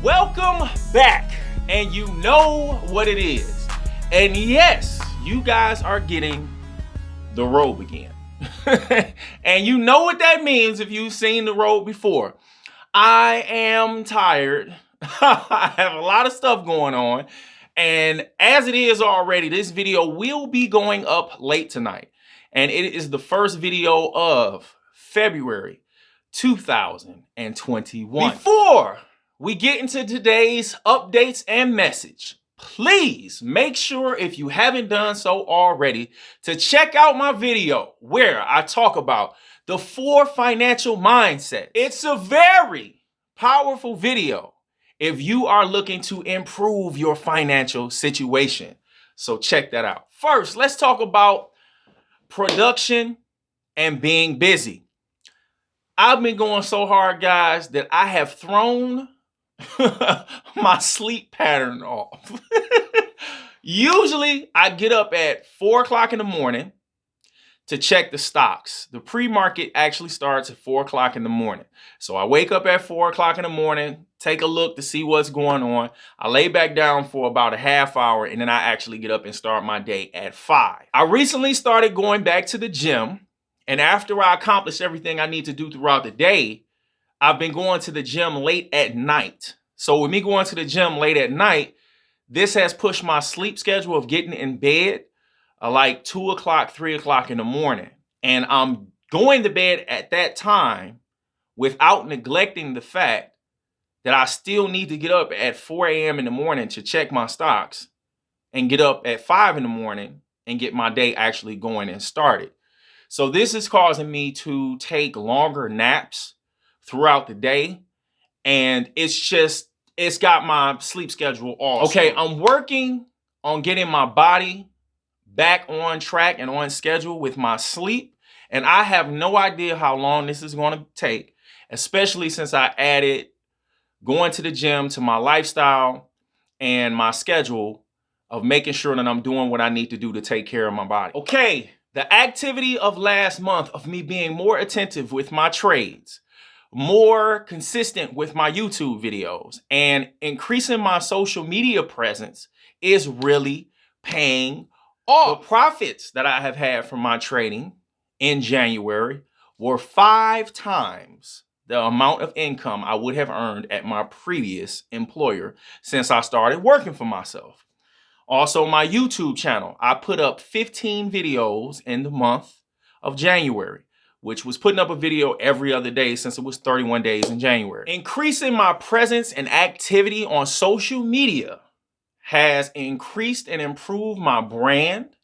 Welcome back, and you know what it is. And yes, you guys are getting the robe again. And you know what that means if you've seen the robe before. I am tired. I have a lot of stuff going on. And as it is already, this video will be going up late tonight. And it is the first video of February 2021. Before we get into today's updates and message, please make sure, if you haven't done so already, to check out my video where I talk about the 4 financial mindsets. It's a very powerful video if you are looking to improve your financial situation. So check that out. First, let's talk about production and being busy. I've been going so hard, guys, that I have thrown my sleep pattern off. Usually I get up at 4 o'clock in the morning to check the stocks. The pre-market actually starts at 4 o'clock in the morning. So I wake up at 4 o'clock in the morning, take a look to see what's going on. I lay back down for about a half hour, and then I actually get up and start my day at 5. I recently started going back to the gym, and after I accomplish everything I need to do throughout the day, I've been going to the gym late at night. So with me going to the gym late at night, this has pushed my sleep schedule of getting in bed like 2 o'clock, 3 o'clock in the morning. And I'm going to bed at that time without neglecting the fact that I still need to get up at 4 a.m. in the morning to check my stocks and get up at 5 in the morning and get my day actually going and started. So this is causing me to take longer naps throughout the day. And it's got my sleep schedule off. Okay, I'm working on getting my body back on track and on schedule with my sleep. And I have no idea how long this is going to take, especially since I added going to the gym to my lifestyle and my schedule of making sure that I'm doing what I need to do to take care of my body. Okay, the activity of last month of me being more attentive with my trades, more consistent with my YouTube videos, and increasing my social media presence is really paying off. The profits that I have had from my trading in January were 5 times the amount of income I would have earned at my previous employer since I started working for myself. Also, my YouTube channel, I put up 15 videos in the month of January, which was putting up a video every other day since it was 31 days in January. Increasing my presence and activity on social media has increased and improved my brand,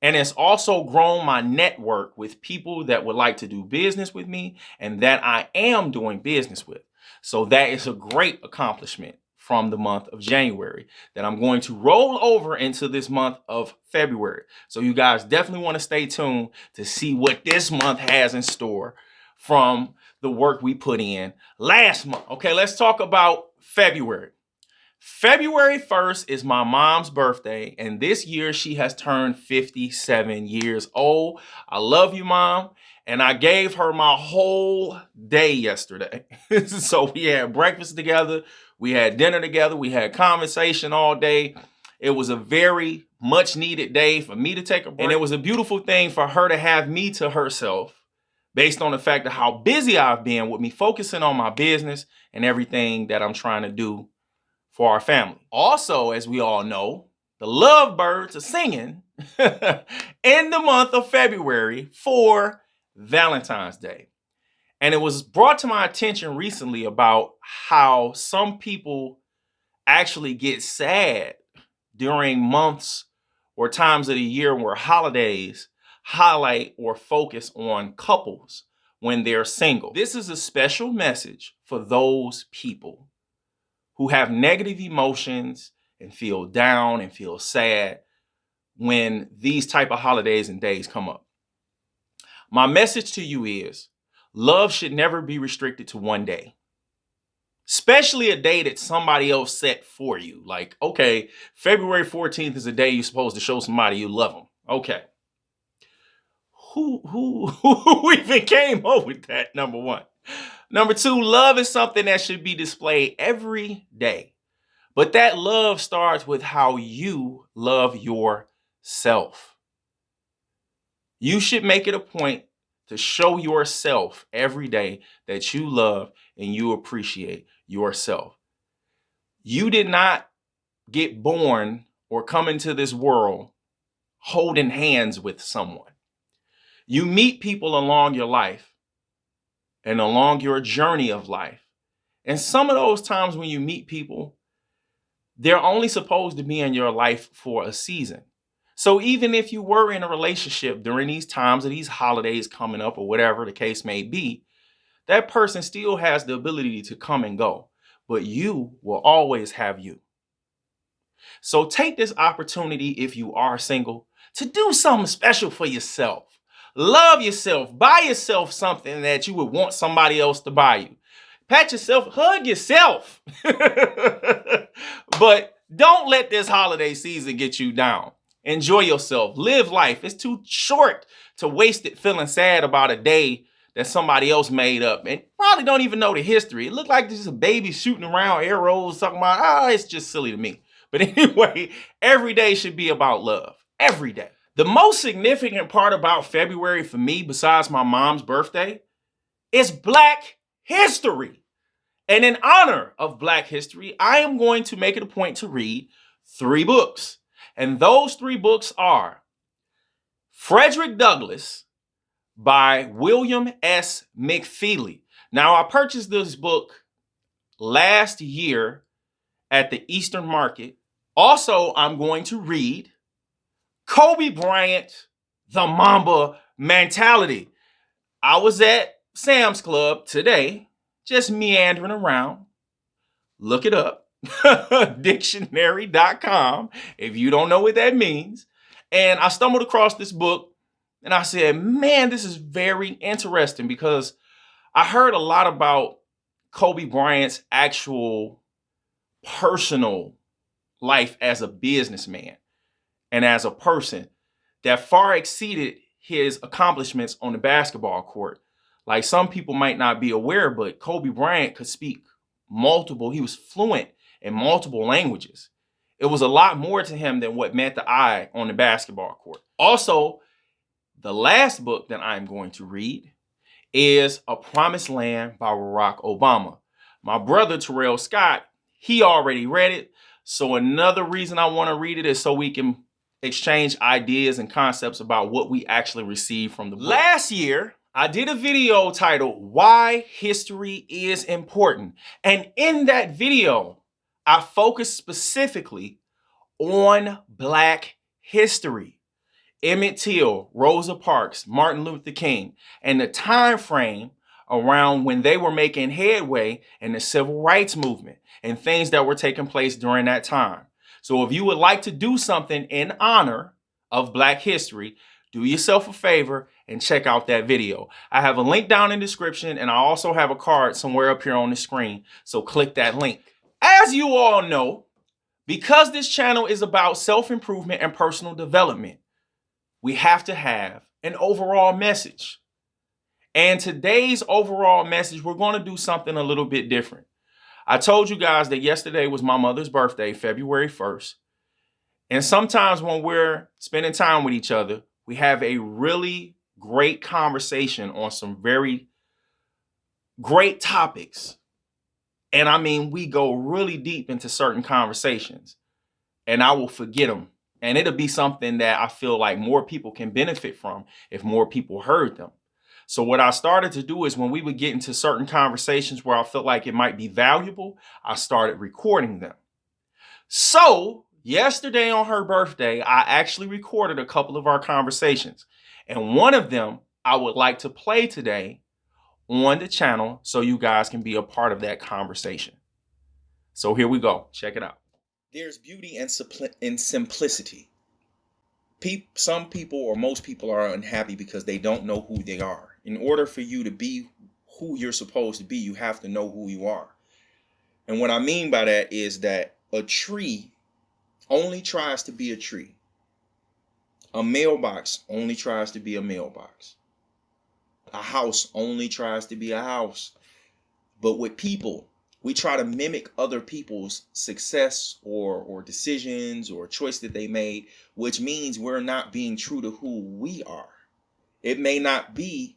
and it's also grown my network with people that would like to do business with me and that I am doing business with. So that is a great accomplishment from the month of January that I'm going to roll over into this month of February. So you guys definitely want to stay tuned to see what this month has in store from the work we put in last month. Okay, let's talk about February. February 1st is my mom's birthday, and this year she has turned 57 years old. I love you, Mom. And I gave her my whole day yesterday. So we had breakfast together. We had dinner together. We had conversation all day. It was a very much needed day for me to take a break. And it was a beautiful thing for her to have me to herself based on the fact of how busy I've been with me focusing on my business and everything that I'm trying to do for our family. Also, as we all know, the lovebirds are singing in the month of February for Valentine's Day. And it was brought to my attention recently about how some people actually get sad during months or times of the year where holidays highlight or focus on couples when they're single. This is a special message for those people who have negative emotions and feel down and feel sad when these type of holidays and days come up. My message to you is, love should never be restricted to one day, especially a day that somebody else set for you. Like, okay, February 14th is a day you're supposed to show somebody you love them. Okay. Who even came up with that, number one? Number two, love is something that should be displayed every day. But that love starts with how you love yourself. You should make it a point to show yourself every day that you love and you appreciate yourself. You did not get born or come into this world holding hands with someone. You meet people along your life and along your journey of life. And some of those times when you meet people, they're only supposed to be in your life for a season. So even if you were in a relationship during these times of these holidays coming up or whatever the case may be, that person still has the ability to come and go, but you will always have you. So take this opportunity, if you are single, to do something special for yourself. Love yourself. Buy yourself something that you would want somebody else to buy you. Pat yourself, hug yourself. But don't let this holiday season get you down. Enjoy yourself. Live life. It's too short to waste it feeling sad about a day that somebody else made up and probably don't even know the history. It looked like there's a baby shooting around arrows, talking about, it's just silly to me. But anyway, every day should be about love. Every day. The most significant part about February for me, besides my mom's birthday, is Black History. And in honor of Black History, I am going to make it a point to read 3 books. And those 3 books are Frederick Douglass by William S. McFeely. Now, I purchased this book last year at the Eastern Market. Also, I'm going to read Kobe Bryant, The Mamba Mentality. I was at Sam's Club today, just meandering around. Look it up. Dictionary.com, if you don't know what that means. And I stumbled across this book and I said, man, this is very interesting because I heard a lot about Kobe Bryant's actual personal life as a businessman and as a person that far exceeded his accomplishments on the basketball court. Like, some people might not be aware, but Kobe Bryant could speak he was fluent in multiple languages. It was a lot more to him than what met the eye on the basketball court. Also, the last book that I'm going to read is A Promised Land by Barack Obama. My brother Terrell Scott, he already read it. So another reason I want to read it is so we can exchange ideas and concepts about what we actually received from the book. Last year, I did a video titled Why History is Important. And in that video, I focused specifically on Black history. Emmett Till, Rosa Parks, Martin Luther King, and the time frame around when they were making headway in the civil rights movement and things that were taking place during that time. So if you would like to do something in honor of Black history, do yourself a favor and check out that video. I have a link down in the description, and I also have a card somewhere up here on the screen, so click that link. As you all know, because this channel is about self-improvement and personal development, we have to have an overall message. And today's overall message, we're going to do something a little bit different. I told you guys that yesterday was my mother's birthday, February 1st. And sometimes when we're spending time with each other, we have a really great conversation on some very great topics. And I mean, we go really deep into certain conversations, and I will forget them. And it'll be something that I feel like more people can benefit from if more people heard them. So what I started to do is when we would get into certain conversations where I felt like it might be valuable, I started recording them. So yesterday on her birthday, I actually recorded a couple of our conversations. And one of them I would like to play today on the channel so you guys can be a part of that conversation. So here we go. Check it out. There's beauty in simplicity. Some people or most people are unhappy because they don't know who they are. In order for you to be who you're supposed to be, you have to know who you are. And what I mean by that is that a tree only tries to be a tree. A mailbox only tries to be a mailbox. A house only tries to be a house. But with people, we try to mimic other people's success or decisions or choice that they made, which means we're not being true to who we are. It may not be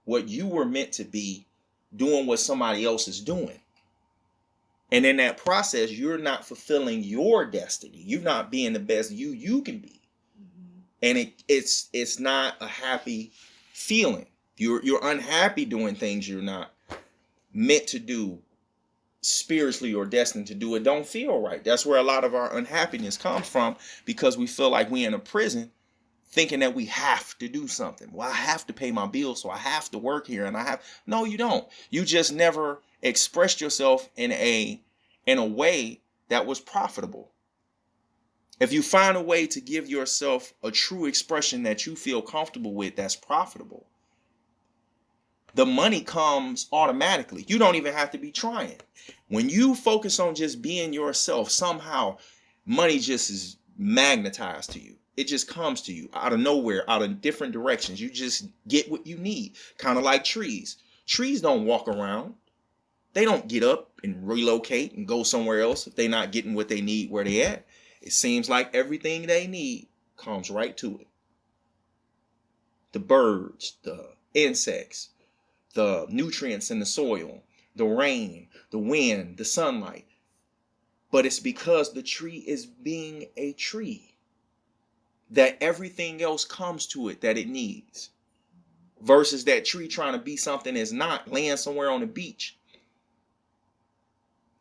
what you were meant to be, doing what somebody else is doing. And in that process, you're not fulfilling your destiny. You're not being the best you can be. And it's not a happy feeling. You're unhappy doing things you're not meant to do, spiritually or destined to do. It don't feel right. That's where a lot of our unhappiness comes from, because we feel like we're in a prison thinking that we have to do something. Well, I have to pay my bills, so I have to work here, and no, you don't. You just never expressed yourself in a way that was profitable. If you find a way to give yourself a true expression that you feel comfortable with, that's profitable, the money comes automatically. You don't even have to be trying. When you focus on just being yourself, somehow money just is magnetized to you. It just comes to you out of nowhere, out of different directions. You just get what you need. Kind of like trees. Trees don't walk around. They don't get up and relocate and go somewhere else if they're not getting what they need where they at. It seems like everything they need comes right to it. The birds, the insects, the nutrients in the soil, the rain, the wind, the sunlight. But it's because the tree is being a tree that everything else comes to it that it needs. Versus that tree trying to be something it's not, laying somewhere on the beach,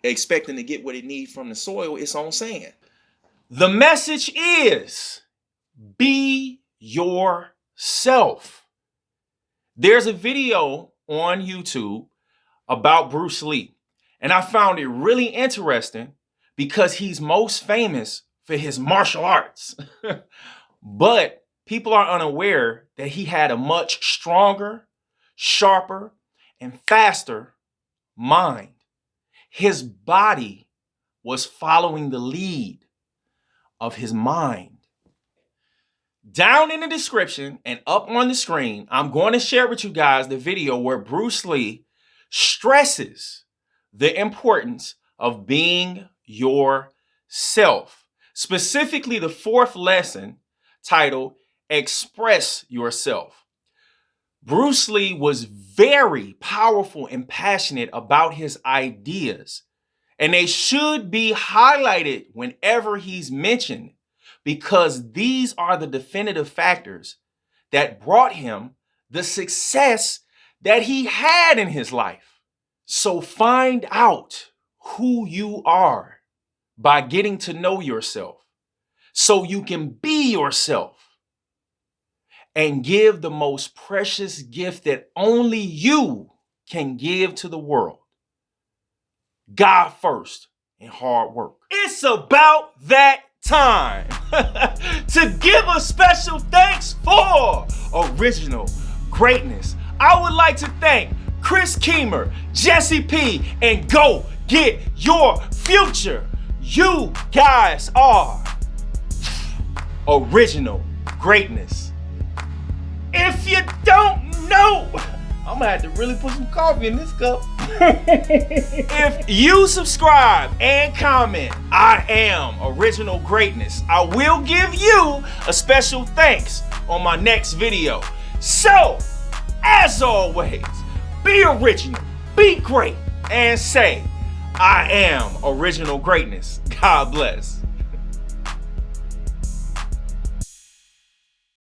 expecting to get what it needs from the soil it's on sand. The message is, be yourself. There's a video on YouTube about Bruce Lee, and I found it really interesting because he's most famous for his martial arts. But people are unaware that he had a much stronger, sharper, and faster mind. His body was following the lead of his mind. Down in the description and up on the screen, I'm going to share with you guys the video where Bruce Lee stresses the importance of being yourself. Specifically, the 4th lesson titled, Express Yourself. Bruce Lee was very powerful and passionate about his ideas, and they should be highlighted whenever he's mentioned, because these are the definitive factors that brought him the success that he had in his life. So find out who you are by getting to know yourself so you can be yourself and give the most precious gift that only you can give to the world. God first and hard work. It's about that time to give a special thanks for original greatness. I would like to thank Chris Keemer, Jesse P, and Go Get Your Future. You guys are original greatness. If you don't know, I'm gonna have to really put some coffee in this cup. If you subscribe and comment, I am original greatness, I will give you a special thanks on my next video. So, as always, be original, be great, and say, I am original greatness. God bless.